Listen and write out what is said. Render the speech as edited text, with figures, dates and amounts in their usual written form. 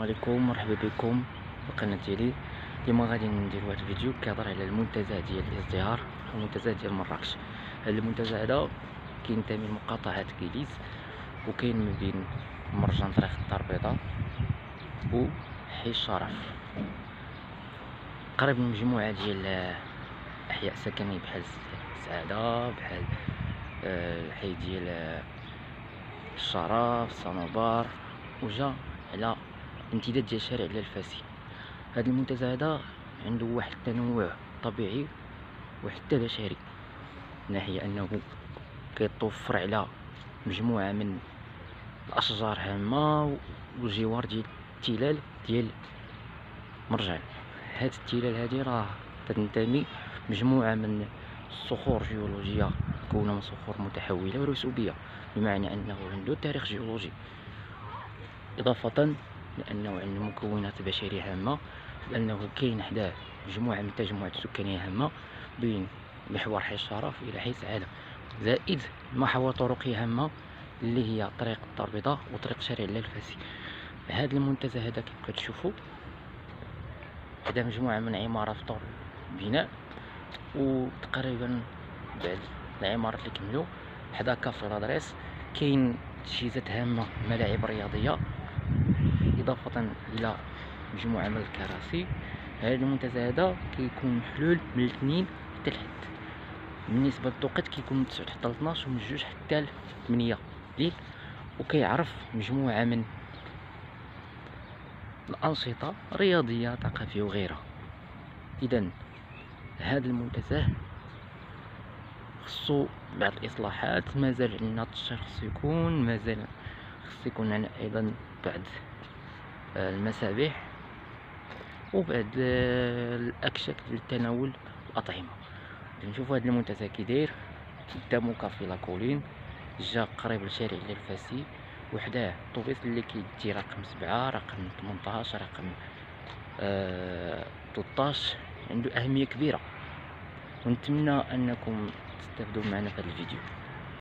السلام عليكم، مرحبا بكم في القناه ديالي. اليوم غادي ندير واحد الفيديو كيهضر على المنتزه ديال الازدهار، المنتزه ديال مراكش. هذا المنتزه هذا كينتمي لمقاطعه كيليز، وكاين ما بين مرجان طريق الدار البيضاء و حي الشرف، قريب من مجموعه ديال احياء سكنيه بحال سعاده، بحال الحي ديال الشرف، صنوبر، وجا على امتداد ديال شارع الفاسي. هذا المنتزه هذا عنده واحد التنوع طبيعي وحتى بشري، من ناحية انه كيتوفر على مجموعة من الاشجار هامة والجوار ديال التلال ديال مرجان. هاد التلال هادي راه تنتمي مجموعة من الصخور جيولوجية مكونة من صخور متحولة ورسوبية، بمعنى انه عنده تاريخ جيولوجي، اضافة لانه عنده مكونات بشرية هامة، لانه كاين حداه مجموعة من التجمعات السكانية هامة بين محور حي الشرف الى حي سعادة، زائد محاور طرقية هامة اللي هي طريق الدار البيضاء وطريق شارع الفاسي. هذا المنتزه هذا كيف كتشوفوا حدا مجموعة من عمارات طور البناء، وتقريبا بعد العمارات اللي كملوا حدا كافي لادريس كاين تجهيزات هامة، ملاعب رياضية، إضافة إلى مجموعة من الكراسي. هذا المنتزه هذا كيكون محلول من الاثنين حتى لحد، بالنسبة للتوقيت كيكون من 9 حتى ل 12 ومن 2 حتى ل 8 الليل، وكيعرف مجموعة من الأنشطة رياضية ثقافية وغيرها. إذا هذا المنتزه خصو بعض الإصلاحات، مازال عندنا التشطيب خصو يكون، مازال خصو يكون عندنا أيضا بعض المسابح وبعد الأكشاك لتناول الأطعمة. نشوفوا هذا المنتزه كي داير، قدامو كافي لاكولين، جا قريب لشارع الفاسي، وحداه الطوبيس اللي كيدي رقم 7، رقم 18، رقم 13. عنده أهمية كبيرة، ونتمنى أنكم تستافدوا معنا في هذا الفيديو.